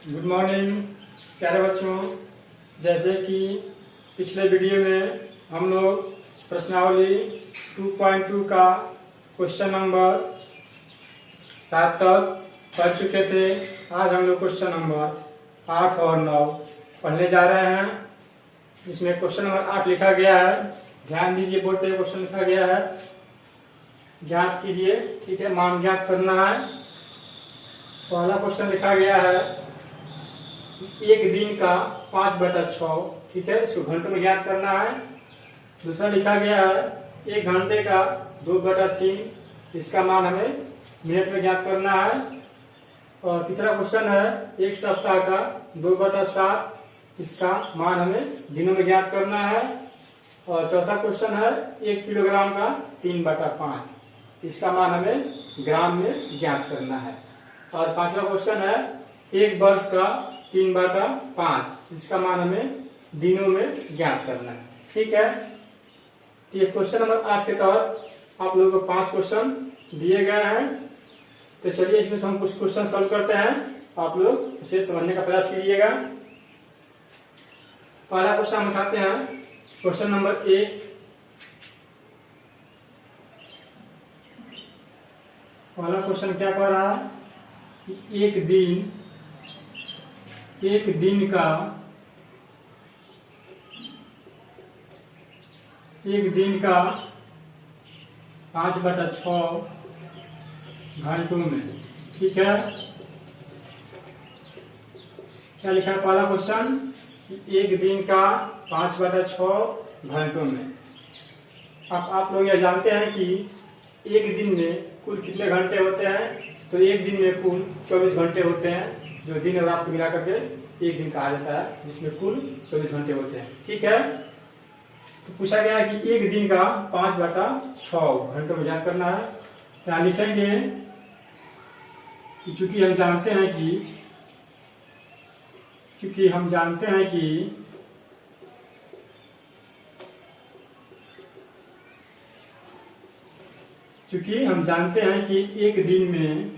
Good morning प्यारे बच्चों। जैसे कि पिछले वीडियो में हम लोग प्रश्नावली 2.2 का क्वेश्चन नंबर 7 तक पढ़ चुके थे। आज हम लोग क्वेश्चन नंबर 8 और 9 पढ़ने जा रहे हैं। इसमें क्वेश्चन नंबर 8 लिखा गया है, ध्यान दीजिए, बोर्ड पे क्वेश्चन लिखा गया है, ज्ञात कीजिए। ठीक है, मान ज्ञात करना है। पहला क्वेश्चन लिखा गया है एक दिन का 5/6, ठीक है, इसको घंटों में ज्ञात करना है। दूसरा लिखा गया है एक घंटे का 2/3, इसका मान हमें मिनट में ज्ञात करना है। और तीसरा क्वेश्चन है एक सप्ताह का 2/7, इसका मान हमें दिनों में ज्ञात करना है। और चौथा क्वेश्चन है 1 किलोग्राम का 3/5, इसका मान हमें ग्राम में ज्ञात करना है। और पांचवा क्वेश्चन है एक वर्ष का 3/5, इसका मान हमें दिनों में ज्ञात करना है। ठीक है, ये क्वेश्चन नंबर 8 के तहत आप लोगों को 5 क्वेश्चन दिए गए हैं। तो चलिए इसमें से हम कुछ क्वेश्चन सॉल्व करते हैं, आप लोग इसे समझने का प्रयास कीजिएगा। पहला क्वेश्चन हम उठाते हैं, क्वेश्चन नंबर 1। पहला क्वेश्चन क्या कह रहा है कि एक दिन का 5/6 घंटों में। ठीक है, क्या लिखा है पहला क्वेश्चन कि एक दिन का 5/6 घंटों में। अब आप लोग यह जानते हैं कि एक दिन में कुल कितने घंटे होते हैं। तो एक दिन में कुल 24 घंटे होते हैं, जो दिन और रात को मिला करके एक दिन कहा जाता है, जिसमें कुल 24 घंटे होते हैं। ठीक है, तो पूछा गया है कि एक दिन का 5/6 घंटों में ज्ञात करना है। क्या लिखेंगे कि चूंकि हम जानते हैं कि एक दिन में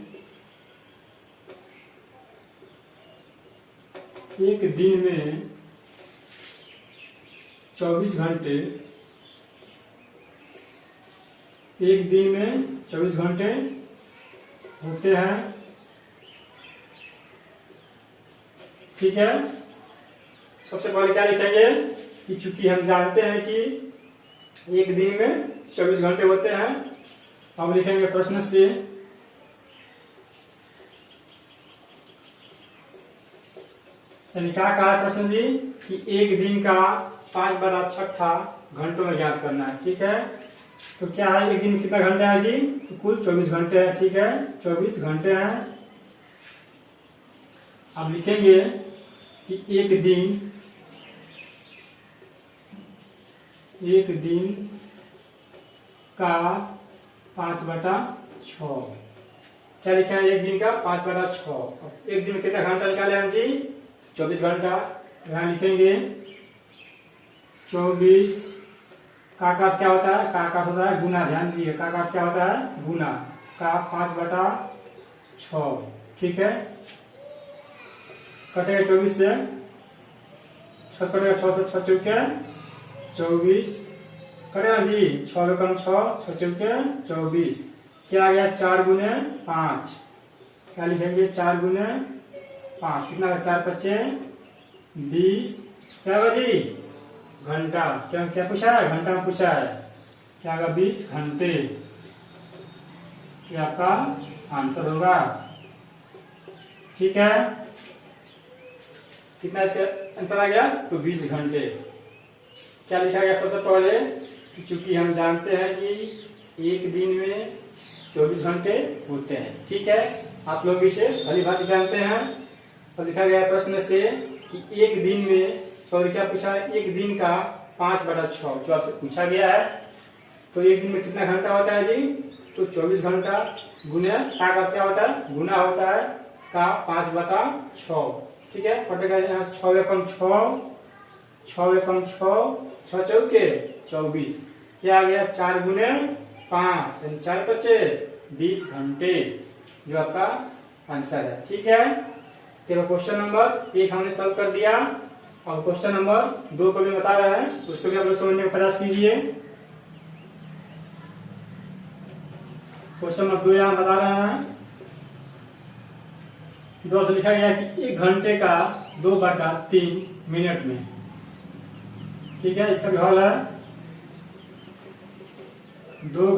24 घंटे, एक दिन में 24 घंटे होते हैं। ठीक है, सबसे पहले क्या लिखेंगे कि चूंकि हम जानते हैं कि एक दिन में 24 घंटे होते हैं, अब लिखेंगे प्रश्न से यानी क्या कहा है प्रश्न जी कि एक दिन का 5/6 घंटों में ज्ञात करना है। ठीक है, तो क्या है एक दिन कितना घंटे है जी, तो कुल 24 घंटे है। ठीक है, 24 घंटे हैं। अब लिखेंगे कि एक दिन का 5/6, क्या लिखा है एक दिन का 5/6। एक दिन में कितना घंटा निकाले हम जी, 24 घंटा। यहाँ लिखेंगे 24 का क्या होता है, का होता है गुना। ध्यान दीजिए, का क्या होता है गुना का 5/6। ठीक है, कटेगा 24 से, 6 कटेगा 6 से, 6 चौके 24 कटेगा जी, 6 रकम 6, 6 चौके 24। क्या आ गया 4 गुने 5, क्या लिखेंगे 4 गुने 5, कितना 4×5 = 20। क्या होगा जी घंटा, क्या पूछा है, घंटा में पूछा है, क्या होगा 20 घंटे। ये आपका आंसर होगा। ठीक है, कितना इसका आंसर आ गया, तो 20 घंटे। क्या लिखा गया सबसे पहले कि चूंकि हम जानते हैं कि एक दिन में 24 घंटे होते हैं। ठीक है, आप लोग इसे भली भांति जानते हैं। तो लिखा गया प्रश्न से कि एक दिन में, सॉरी क्या पूछा है, एक दिन का 5/6 जो आपसे पूछा गया है। तो एक दिन में कितना घंटा होता है जी, तो 24 घंटा गुने का क्या होता है गुना होता है का 5/6। ठीक है, कटेगा यहाँ 6 एकम 6, 6 एकम 6, 6 चौके 24। क्या आ गया 4 गुने 5 यानी 4×5 = 20 घंटे, जो आपका आंसर है। ठीक है, तो क्वेश्चन नंबर 1 हमने सॉल्व कर दिया और क्वेश्चन नंबर 2 को भी बता रहे हैं, उसको भी आप लोग समझने का प्रयास कीजिए। क्वेश्चन नंबर 2 यहाँ बता रहे हैं, दो लिखा गया है कि 1 घंटे का 2/3 मिनट में। ठीक है, इसका भी हल है 1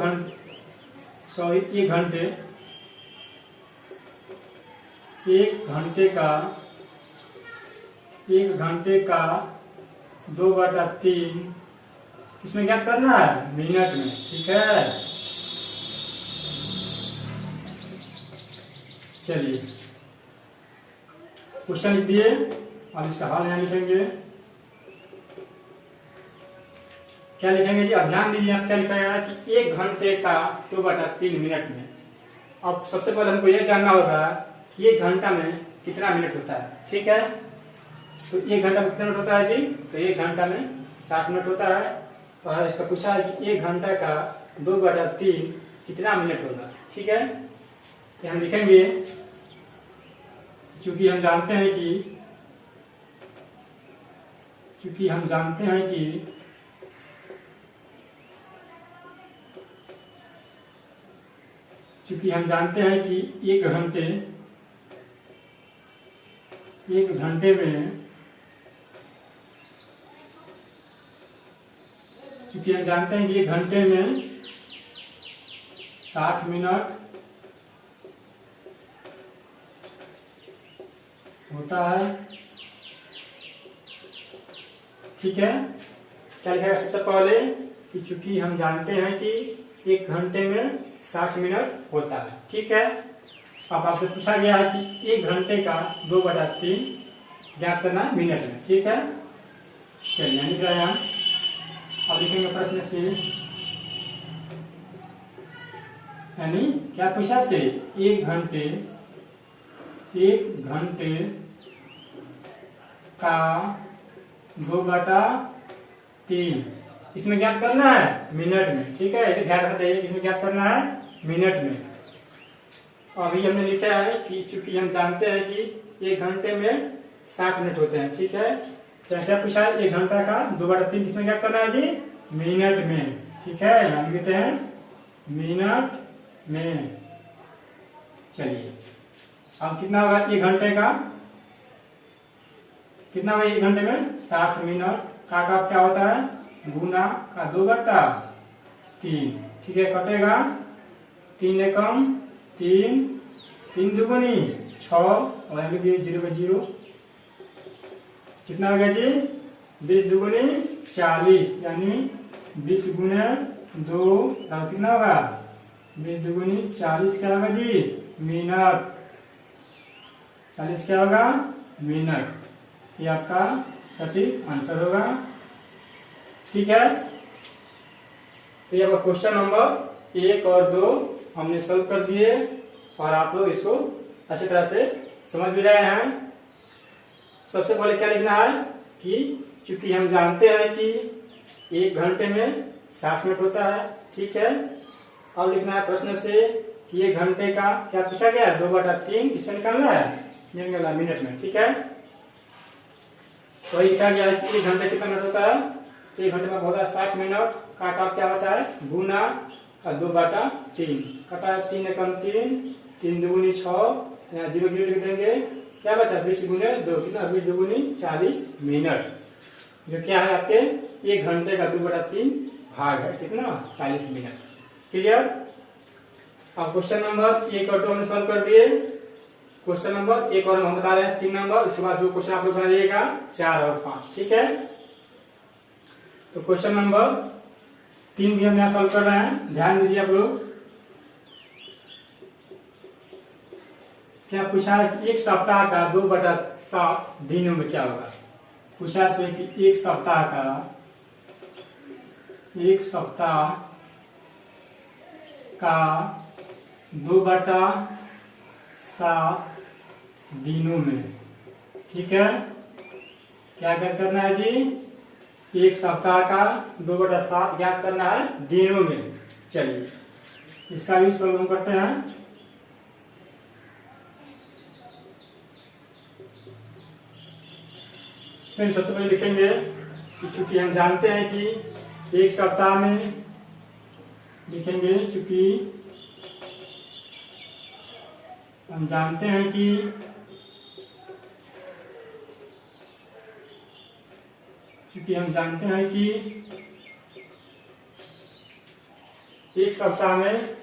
घंटे 2/3 इसमें क्या करना है, मिनट में। ठीक है, चलिए क्वेश्चन लिख दिए और इसका हल यहाँ लिखेंगे। क्या लिखेंगे जी, अब ध्यान दीजिए, आप क्या लिखा है कि 1 घंटे का 2/3 मिनट में। अब सबसे पहले हमको यह जानना होगा कि 1 घंटा में कितना मिनट होता है। ठीक है, तो 1 घंटा में कितना मिनट होता है जी, तो 1 घंटा में 60 मिनट होता है। और इसका पूछा है कि 1 घंटा का 2/3 कितना मिनट होगा। ठीक है, तो हम लिखेंगे, क्योंकि हम जानते हैं कि चूंकि हम जानते हैं कि 1 घंटे में चूंकि हम जानते हैं कि 1 घंटे में 60 मिनट होता है। ठीक है, क्या लिखेगा सबसे पहले कि चूंकि हम जानते हैं कि 1 घंटे में 60 मिनट होता है। ठीक है, अब आपसे पूछा गया है कि 1 घंटे का 2/3 ज्ञात करना मिनट में। ठीक है, चलिए लिख रहे हैं, अब लिखेंगे प्रश्न से, यानी क्या पूछा से 1 घंटे का 2/3 इसमें ज्ञात करना है मिनट में। ठीक है, ध्यान रखना चाहिए, इसमें ज्ञात करना है मिनट में। अभी हमने लिखा है कि चूंकि हम जानते हैं कि 1 घंटे में 60 मिनट होते हैं। ठीक है, तो क्या पूछा है 1 घंटा का 2/3 किसमें ज्ञात करना है जी, मिनट में। ठीक है, हम लिखते हैं मिनट में। चलिए अब कितना होगा 1 घंटे का, कितना होगा 1 घंटे में 60 मिनट का क्या होता है, गुना का 2/3। ठीक है, कटेगा 3 एकम 3, 3 दुगुनी 6 और 0 कितना हो गया जी, 20 दुगुनी 40, यानी 20 गुने 2 कितना होगा 20 दुगुनी 40 क्या होगा जी, मिनट। 40 क्या होगा, मिनट। ये आपका सटीक आंसर होगा। ठीक है, तो ये क्वेश्चन नंबर 1 और 2 हमने सॉल्व कर दिए और आप लोग इसको अच्छी तरह से समझ भी रहे हैं। सबसे पहले क्या लिखना है कि चूंकि हम जानते हैं कि 1 घंटे में 60 मिनट होता है। ठीक है, अब लिखना है प्रश्न से कि 1 घंटे का क्या पूछा गया है, 2/3 इसमें निकालना है मिनट में। ठीक है, तो लिखा गया है कि 1 घंटे कितना मिनट होता है, 1 घंटे में होता है 60 मिनट का क्या होता है, गुना 2/3 कटा 3 एकम 3, 3 दुगुनी 6, यहाँ 0 लिख देंगे, क्या बचा 20 गुने 2 कितना 20 दुगुनी 40 मिनट, जो क्या है आपके 1 घंटे का 2/3 भाग है कितना 40 मिनट। क्लियर। अब क्वेश्चन नंबर 1 और 2 हमने सॉल्व कर दिए। क्वेश्चन नंबर 1 और हम बता रहे हैं 3 नंबर, उसके बाद 2 क्वेश्चन आप लोग बनाइएगा 4 और 5। ठीक है, तो क्वेश्चन नंबर 3 भी हम यहाँ सॉल्व कर रहे हैं, ध्यान दीजिए आप लोग। क्या पूछा है कि 1 सप्ताह का 2/7 दिनों में क्या होगा। पूछा है कि 1 सप्ताह का 2/7 दिनों में। ठीक है, क्या करना है जी, 1 सप्ताह का 2/7 ज्ञात करना है दिनों में। चलिए इसका भी सॉल्व करते हैं। इसमें सबसे पहले लिखेंगे कि चूंकि हम जानते हैं कि एक सप्ताह में लिखेंगे, चूंकि हम जानते हैं कि एक सप्ताह में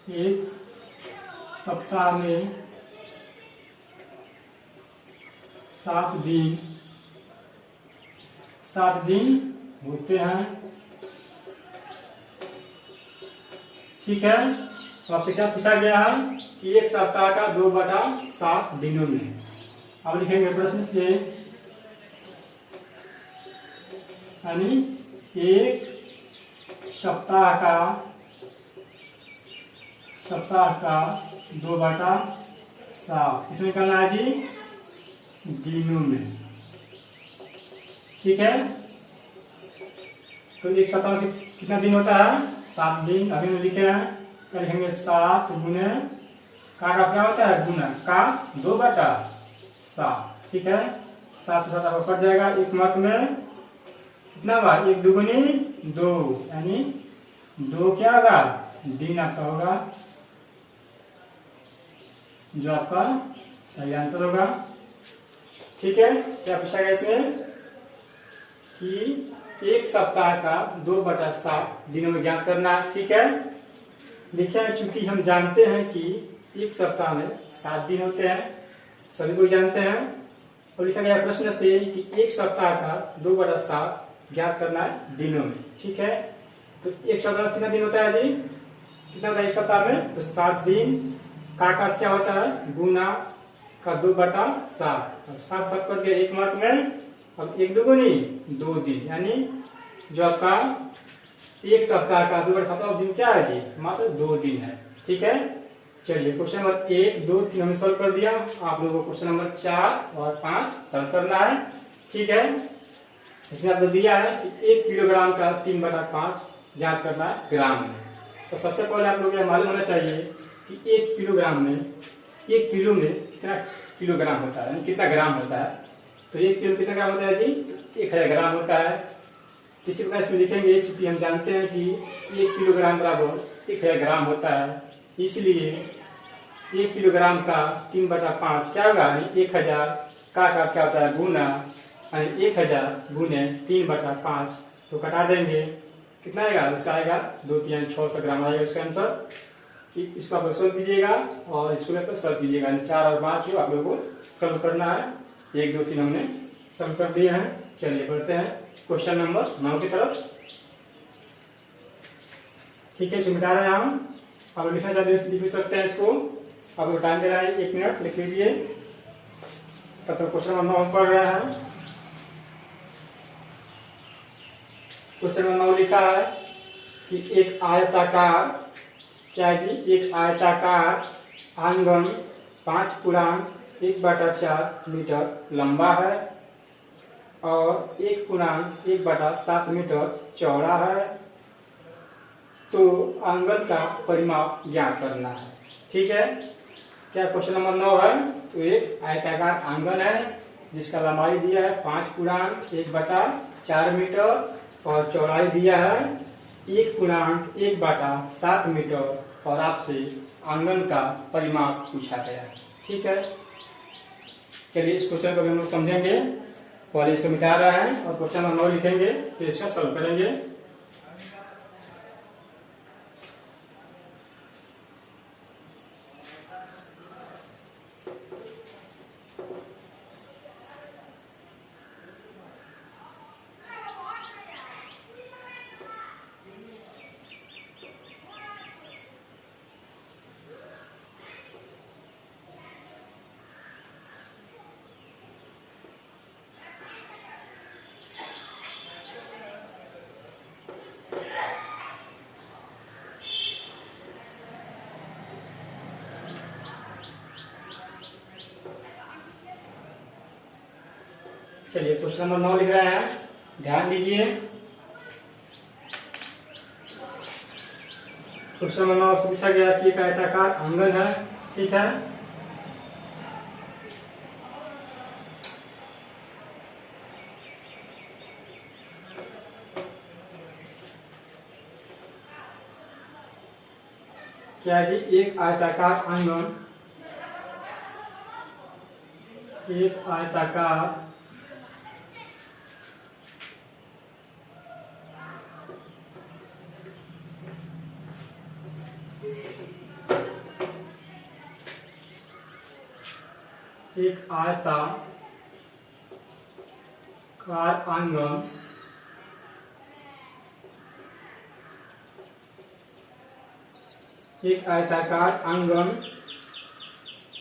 एक सप्ताह में 7 दिन होते हैं। ठीक है, तो आपसे क्या पूछा गया है कि एक सप्ताह का 2/7 दिनों में। अब लिखेंगे प्रश्न से, यानी एक सप्ताह का 2/7 इसमें करना है जी दिनों में। ठीक है, तो एक सप्ताह में कितना दिन होता है? 7 दिन। अभी में लिखे हैं, क्या लिखेंगे? 7 गुने का क्या होता है? गुना का 2/7। ठीक है, 7 से 7 कट जाएगा। एक मत में कितना बार? 1 2 2, यानी 2 क्या होगा? दिन आपका होगा, जो आपका सही आंसर होगा। ठीक है, क्या पूछा गया इसमें कि एक सप्ताह का 2/7 दिनों में ज्ञात करना है। ठीक है, लिखे हैं, चूंकि हम जानते हैं कि एक सप्ताह में 7 दिन होते हैं, सभी को जानते हैं। और लिखा गया प्रश्न से कि एक सप्ताह का 2/7 ज्ञात करना है दिनों में। ठीक है, तो एक सप्ताह में कितना दिन होता है जी? कितना होता है एक सप्ताह में? तो 7 दिन। का क्या होता है? गुना का 2/7। 7 7 करके एक मार्क में, अब 1 2 2 दिन, यानी जो आपका एक सप्ताह का 2/7 दिन क्या है जी? मात्र 2 दिन है। ठीक है, चलिए क्वेश्चन नंबर 1 2 3 हमने सॉल्व कर दिया। आप लोगों को क्वेश्चन नंबर 4 और 5 सॉल्व करना है। ठीक है, इसमें आपको दिया है कि 1 किलोग्राम का 3/5 ज्ञात करना है ग्राम में। तो सबसे पहले आप लोगों को मालूम होना चाहिए कि 1 किलोग्राम में, 1 किलो में कितना किलोग्राम होता है, यानी कितना ग्राम होता है। तो 1 किलो कितना ग्राम होता है जी? 1000 ग्राम होता है। इसी प्रकार इसमें लिखेंगे, क्योंकि हम जानते हैं कि 1 किलोग्राम बराबर 1000 ग्राम होता है, इसलिए 1 किलोग्राम का 3/5 क्या होगा? 1000 का क्या होता है? गुना, यानी 1000 गुने 3/5। तो कटा देंगे, कितना आएगा? उसका आएगा 2 3 600 ग्राम आएगा उसका आंसर। इसको आप सॉल्व कीजिएगा और इसको लेकर सॉल्व कीजिएगा। 4 और 5 को आप लोगों को सॉल्व करना है। 1 2 3 हमने सॉल्व कर दिए हैं। चलिए बढ़ते हैं क्वेश्चन नंबर 9 की तरफ। ठीक है, मिटा रहे हैं हम। आप लिखना चाहते लिख सकते हैं इसको। आप टाइम दे रहा है 1 मिनट, लिख लीजिए। तब तक क्वेश्चन नंबर 9 पढ़ रहे हैं। क्वेश्चन नंबर 9 लिखा है कि एक आयताकार, क्या है जी? एक आयताकार आंगन 5.1/4 मीटर लंबा है और 1.1/7 मीटर चौड़ा है। तो आंगन का परिमाप ज्ञात करना है। ठीक है, क्या क्वेश्चन नंबर 9 है? तो एक आयताकार आंगन है जिसका लंबाई दिया है 5.1/4 मीटर और चौड़ाई दिया है 1.1/7 मीटर, और आपसे आंगन का परिमाप पूछा गया है। ठीक है, चलिए इस क्वेश्चन को हम लोग समझेंगे। पहले इसको मिटा रहे हैं और क्वेश्चन नंबर 9 लिखेंगे, फिर इसका सॉल्व करेंगे। चलिए क्वेश्चन नंबर 9 लिख रहे हैं, ध्यान दीजिए। क्वेश्चन नंबर 9 से पूछा गया कि एक आयताकार आंगन है, ठीक है। क्या है जी, एक आयताकार आंगन, एक आयताकार एक आयताकार आंगन एक आयताकार आंगन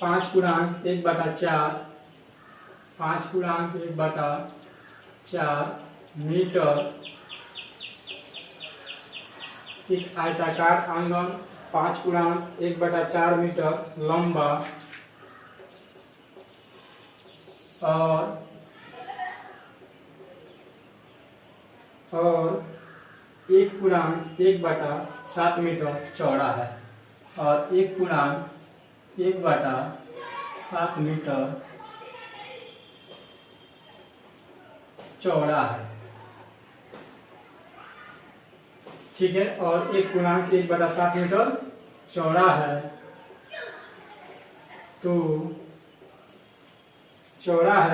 5×1/4 5×1/4 मीटर। एक आयताकार आंगन 5×1/4 मीटर लंबा और 1×1/7 मीटर चौड़ा है, और 1×1/7 मीटर चौड़ा है, ठीक है। और 1×1/7 मीटर चौड़ा है,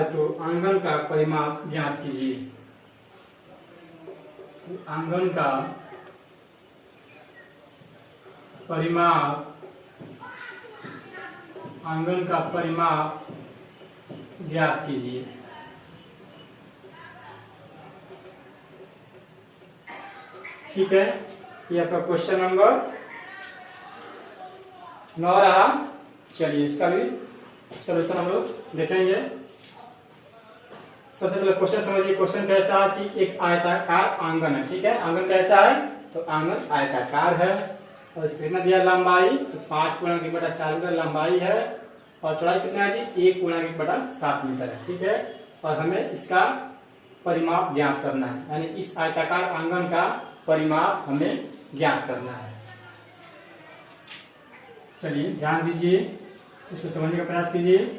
तो आंगन का परिमाप ज्ञात कीजिए। आंगन का परिमाप ज्ञात कीजिए। ठीक है, ये आपका क्वेश्चन नंबर 9 रहा। चलिए इसका भी सोल्यूशन हम लोग देखेंगे। सबसे पहले क्वेश्चन समझिए। क्वेश्चन कैसा है कि एक आयताकार आंगन है, ठीक है। आंगन कैसा है, तो आंगन आयताकार है, और कितना दिया लंबाई, तो 5×1/4 मीटर लंबाई है, और चौड़ाई कितना है जी, 1×1/7 मीटर है, ठीक है। और हमें इसका परिमाप ज्ञात करना है, यानी इस आयताकार आंगन का परिमाप हमें ज्ञात करना है। चलिए ध्यान दीजिए, इसको समझने का प्रयास कीजिए।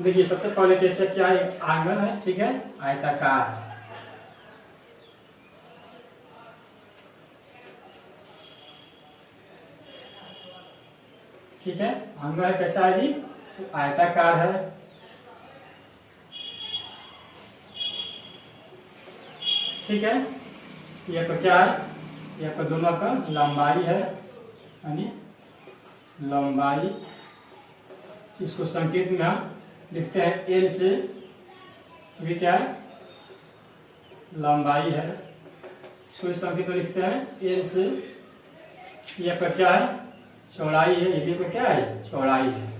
देखिए सबसे पहले कैसे क्या एक आंगन है, ठीक है, आयताकार, ठीक है। आंगन कैसा है जी, तो आयताकार है, ठीक है। ये आपका क्या है, ये आपका दोनों का लंबाई है, यानी लंबाई, इसको संकेत में हम लिखते हैं एल से। ये क्या है, लंबाई है, इसको इस संकेत में लिखते हैं एल से। ये आपका क्या है, चौड़ाई है, ये भी आपका क्या है, चौड़ाई है,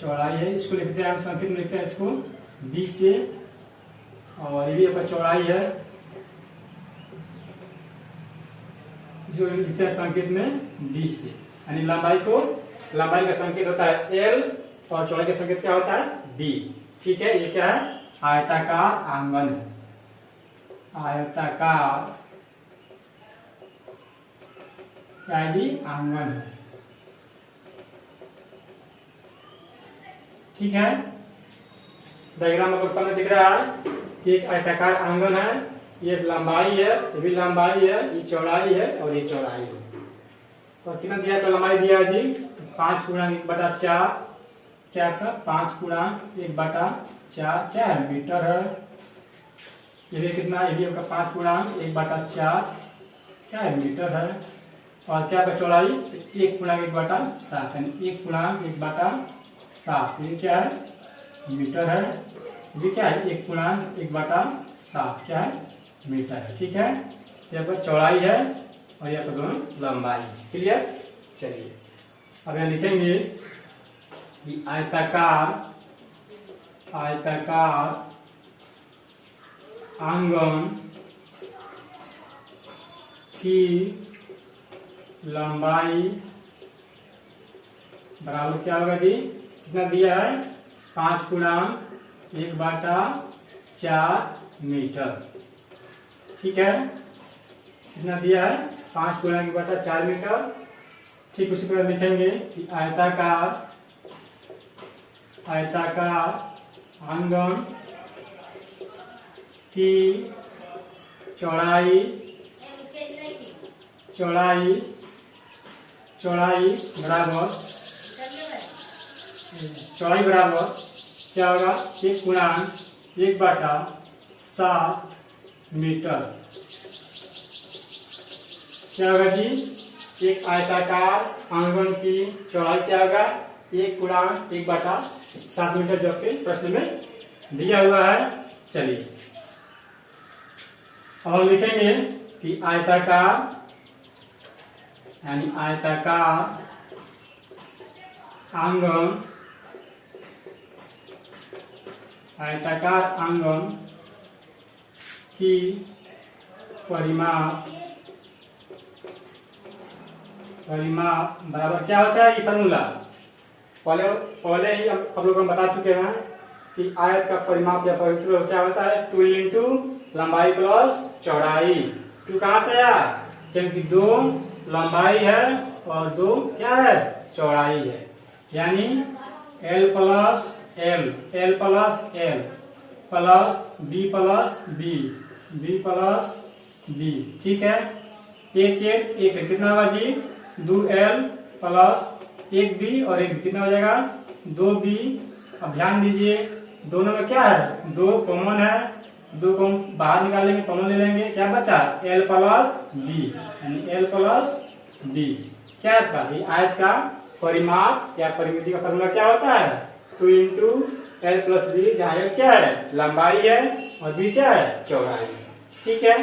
चौड़ाई है। इसको लिखते हैं हम संकेत में लिखते हैं इसको बी से, और ये भी आपका चौड़ाई है, जो लिखते हैं संकेत में बी से। यानी लंबाई का संकेत होता है एल, और चौड़ाई का संकेत क्या होता है, बी, ठीक है। ये क्या है, आयताकार आंगन है, आयताकार क्या है जी, आंगन है, ठीक है। डायग्राम आपको सामने दिख रहा है, एक आयताकार आंगन है, ये लंबाई है, ये भी लंबाई है, ये चौड़ाई है, और ये चौड़ाई है। तो कितना दिया, तो लंबाई दिया जी 5×1/4, क्या था, 5×1/4 क्या है, मीटर है। ये भी कितना, ये भी आपका 5×1/4 क्या है, मीटर है। और क्या का चौड़ाई, 1×1/7, यानी 1×1/7, ये क्या है, मीटर है। ये क्या है, 1×1/7 क्या है, मीटर है, ठीक है। ये आपका चौड़ाई है, और ये आपका दोनों लंबाई, क्लियर। चलिए अब यहाँ लिखेंगे कि आयताकार आंगन की लंबाई बराबर क्या होगा जी, कितना दिया है, 5×1/4 मीटर। ठीक है, कितना दिया है 5 गुणा की बटा 4 मीटर। ठीक उसी पर लिखेंगे कि आयताकार आंगन की चौड़ाई बराबर क्या होगा 1 गुणा 1/7 मीटर। क्या होगा जी, एक आयताकार आंगन की चौड़ाई क्या होगा 1 गुणा 1/7 मीटर, जो आपके प्रश्न में दिया हुआ है। चलिए अब हम लिखेंगे कि आयताकार आंगन की परिमाप बराबर क्या होता है, ये फॉर्मूला पहले ही आप लोगों को बता चुके हैं कि आयत का परिमाप या परिक्षेत्र क्या होता है 2 इंटू लंबाई प्लस चौड़ाई। 2 कहाँ से आया, क्योंकि 2 लंबाई है और 2 क्या है चौड़ाई है, यानी L plus L plus B plus B plus B। ठीक है, एक कितना होगा जी 2L प्लस 1B और 1 कितना हो जाएगा 2B। अब ध्यान दीजिए दोनों में क्या है 2 कॉमन है, 2 को बाहर निकालेंगे कॉमन ले लेंगे, क्या बचा L प्लस B, यानी L प्लस B। क्या था ये आयत का परिमाप या परिमिति का फॉर्मूला क्या होता है 2 इंटू L प्लस B, जहाँ L क्या है लंबाई है और B क्या है चौड़ाई है। ठीक है,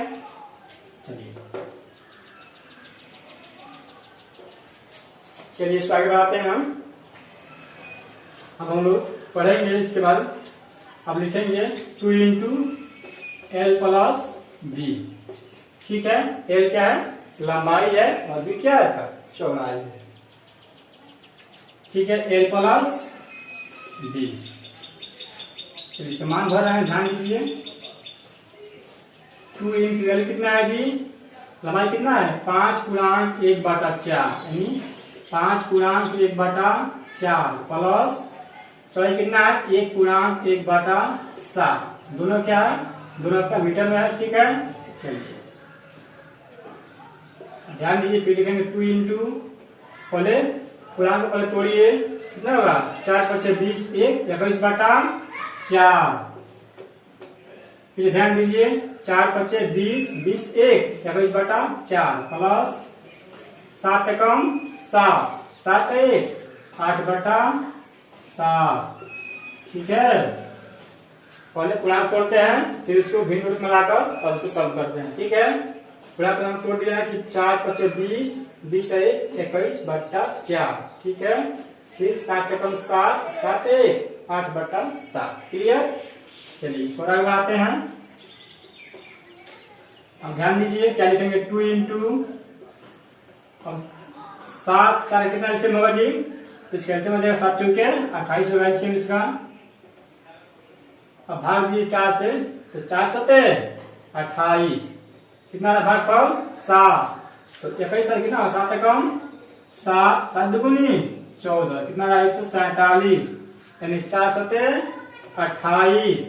चलिए इसको आगे बढ़ाते हैं हम। अब हम लोग पढ़ेंगे, इसके बाद अब लिखेंगे 2 इंटू L प्लस B। ठीक है, L क्या है लंबाई है और B क्या है चौड़ाई है। ठीक है, L प्लस B। चलिए इसका मान भर रहे हैं, ध्यान दीजिए 2 इंटू L कितना है जी, लंबाई कितना है 5 गुणांक 1/4, यानी 5 गुणांक 1/4 प्लस चौड़ाई कितना है 1 गुणांक 1/7। दोनों क्या है, दोनों का मीटर में है। ठीक है, चलिए ध्यान दीजिए फिर लिखेंगे 2 इंटू पहले गुणांक पहले तोड़िए, कितना होगा 4 × 5 = 20, 21/4। फिर ध्यान दीजिए 4 × 5 = 20, 20 1 21/4 प्लस 7 × 7 7 1 8/7। ठीक है, पहले पूर्णांक तोड़ते हैं फिर उसको भिन्न रूप में लाकर और उसको सॉल्व करते हैं। ठीक है, पूर्णांक तोड़ दिया है कि 4 × 5 = 20, 20 1 21/4। ठीक है, फिर 7 × 7 7 1 8/7। क्लियर, चलिए इसको आगे बढ़ाते हैं। अब ध्यान दीजिए क्या लिखेंगे 2 इंटू 7 4 कितना एलसीएम होगा जी, तो इसका एलसीएम हो जाएगा 7 × 4 = 28 होगा एलसीएम इसका। अब भाग दीजिए 4 से, तो 4 × 7 = 28, कितना रहा भागफल 7, तो 21 कितना 7 × 7 7 × 2 = 14, कितना रहा 147, यानी 4 × 7 = 28,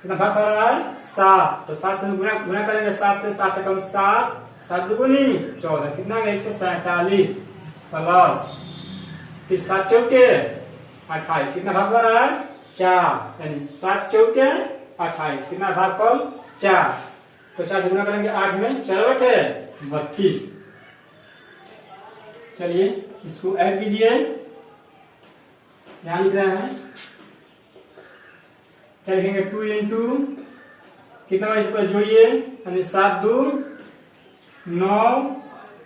कितना भागफल रहा है 7, तो 7 से गुणा करेंगे 7 से, 7 × 7 7 × 2 = 14, कितना 147 प्लस फिर 7 × 4 = 28, कितना भागफल रहा है 4, यानी 7 × 4 = 28, कितना भागफल 4, तो 4 से गुणा करेंगे 8 में 4 × 8 = 32। चलिए इसको ऐड कीजिए, ध्यान लिख रहे हैं क्या लिखेंगे 2 इंटू कितना इस पर जोड़िए, यानी 7 2 9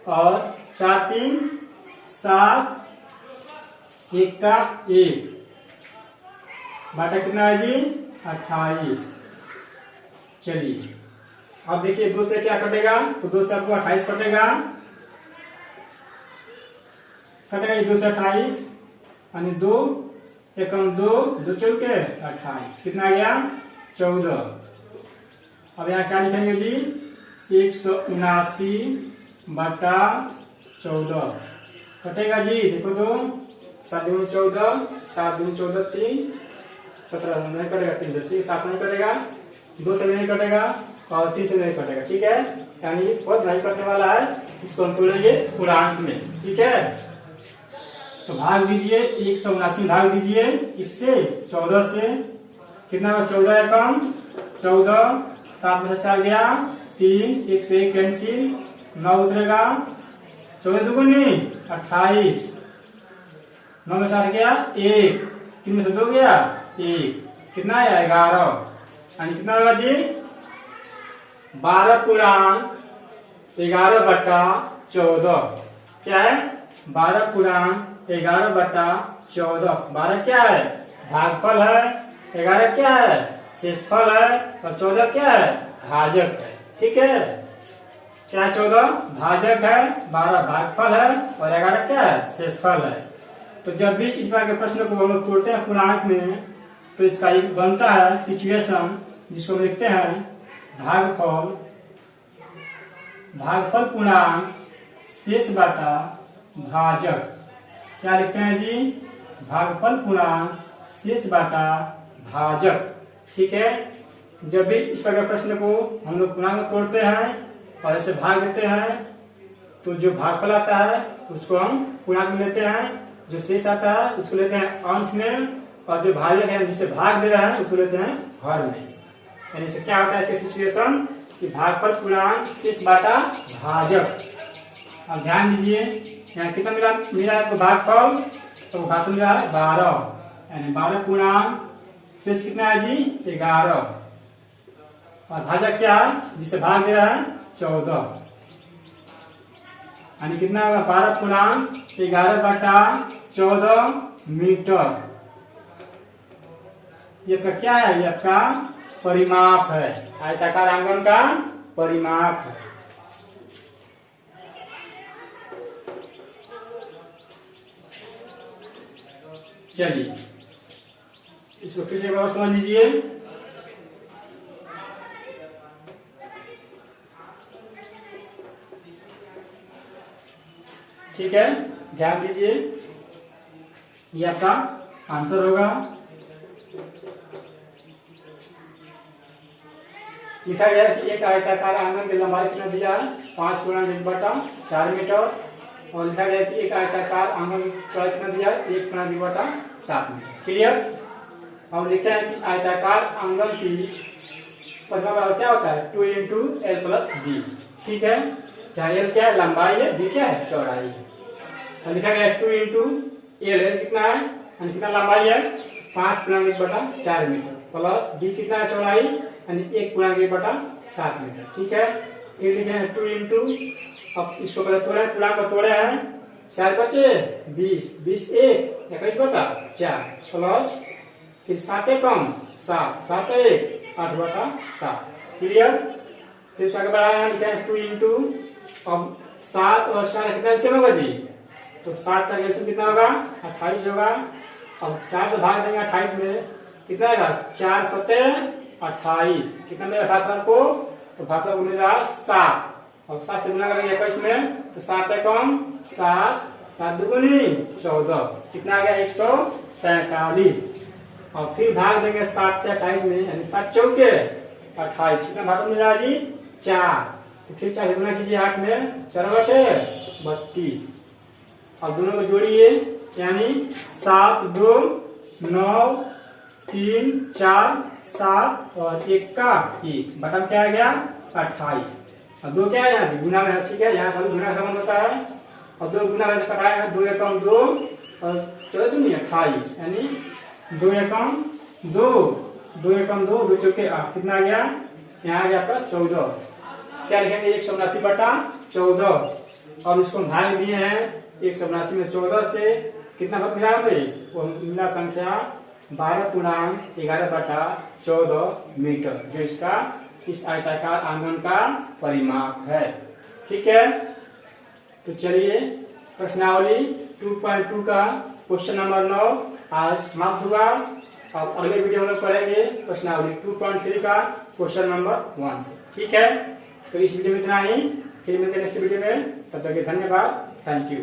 और 4 3 7 1 का 1 बाटा कितना है जी 28। चलिए अब देखिए 2 से क्या कटेगा, तो 2 से आपको 28 कटेगा, 2 से 28 यानी 2 1 × 2 2 × 4 = 28, कितना आ गया 14। अब यहाँ क्या लिखेंगे जी, 179/14 कटेगा जी। देखो तो 7 दूनी 14, 7 दूनी 14, 3 17 नहीं कटेगा, 3 से 6 7 नहीं कटेगा, 2 से नहीं कटेगा और 3 से नहीं कटेगा। ठीक है, यानी बहुत नहीं कटने वाला है, इसको हम तोड़ेंगे पूर्णांक में। ठीक है, तो भाग दीजिए 179 भाग दीजिए इससे 14 से, कितना होगा 14 या कम 14, 7 में से 4 गया 3, 1 से 1 कैंसिल, 9 उतरेगा, 14 दूनी 28, 9 में से 8 गया 1, 3 में से 2 गया 1, कितना आया 11, यानी कितना होगा जी 12/11/14। क्या है 12/11/14। 12 क्या है भागफल है, 11 क्या है शेषफल है और 14 क्या है भाजक है। ठीक है, क्या 14 भाजक है, 12 भागफल है और 11 क्या है शेषफल है। तो जब भी इस बार के प्रश्न को हम लोग तोड़ते हैं पूर्णांक में, तो इसका एक बनता है सिचुएशन जिसको हम लिखते हैं भागफल पूर्णांक शेष बाटा भाजक। क्या लिखते हैं जी, भागफल पूर्णांक शेष बाटा भाजक। ठीक है, जब भी इस प्रकार प्रश्न को हम लोग पूर्णांक तोड़ते हैं और ऐसे भाग देते हैं, तो जो भागफल आता है उसको हम पूर्णांक में लेते हैं, जो शेष आता है उसको लेते हैं अंश में, और जो भाजक है जिससे भाग दे रहे हैं उसको लेते हैं हर में। यानी इससे क्या होता है ऐसे सिचुएशन कि भागफल पूर्णांक शेष बाटा भाजक। अब ध्यान दीजिए यहाँ कितना मिला है, तो भागफल तो भागफल मिला है 12, यानी 12 पूर्णांक शेष कितना है जी 11, और भाजक क्या है जिससे भाग दे रहा है 14, यानी कितना होगा 12/11/14 मीटर। ये आपका क्या है, ये आपका परिमाप है, आयताकार आंगन का परिमाप है। चलिए इसको फिर से एक बार समझ लीजिए। ठीक है, ध्यान दीजिए, ये आपका आंसर होगा। लिखा गया है कि एक आयताकार आंगन की लंबाई कितना दिया है 5x1/4 मीटर, और लिखा गया है कि एक आयताकार आंगन की चौड़ाई कितना दिया है 1x2/7 मीटर। क्लियर। हम लिखे हैं कि आयताकार आंगन की परिमाप क्या होता है 2x l+b। ठीक है, जहाँ l क्या है लंबाई है, b क्या है चौड़ाई है। और लिखा गया है 2x l कितना है, कितना लंबाई है 5x1/4 मीटर, प्लस b कितना है चौड़ाई, यानी 1x1/7 मीटर। ठीक है, फिर लिखे हैं 2 अब इसको पहले तोड़े पूर्णांक को तोड़े हैं, 4 बचे 20, 20 1 21/4 प्लस फिर 7 कम 7, 7 1 8/7। क्लियर। फिर इसको आगे बढ़ाए हैं, लिखे हैं 2 अब 7 और 4 कितना एलसीएम होगा जी, तो 7 का एलसीएम कितना होगा 28 होगा। अब 4 से भाग देंगे 28 में, कितना आएगा 4 7 28, कितना मिलेगा भागफल को, तो भागफल को मिलेगा 7, और 7 से गुना करेंगे 21 में, तो 7 कम 7, 7 दूनी 14, कितना आ गया 147। और फिर भाग देंगे 7 से 28 में, यानी 7 चौके 28, कितना भागफल मिलेगा जी 4, तो फिर 4 से गुना कीजिए 8 में, 4 बटे 32। अब दोनों को जोड़िए, यानी 7 2 9 3 4 7 और 1 का 1 बटन क्या आ गया 28, और 2 क्या है यहाँ गुना में। ठीक है, यहाँ गुना का संबंध होता है, और 2 गुना में कटाए हैं, 2 एकम 2 और 14 दूनी 28, यानी 2 एकम 2, 2 एकम 2, 2 चौके 8, कितना आ गया यहाँ आ गया आपका 14। क्या लिखेंगे 179/14, और इसको भाग दिए हैं 179 में 14 से, कितना मिला हमें, वो मिला संख्या 12x11/14 मीटर, जो इसका इस आयताकार आंगन का परिमाप है। ठीक है, तो चलिए प्रश्नावली 2.2 का क्वेश्चन नंबर 9 आज समाप्त हुआ। अब अगले वीडियो में लोग पढ़ेंगे प्रश्नावली 2.3 का क्वेश्चन नंबर 1 से। ठीक है, तो इस वीडियो में इतना ही, फिर मिलते हैं नेक्स्ट वीडियो में। तब तक के धन्यवाद, थैंक यू।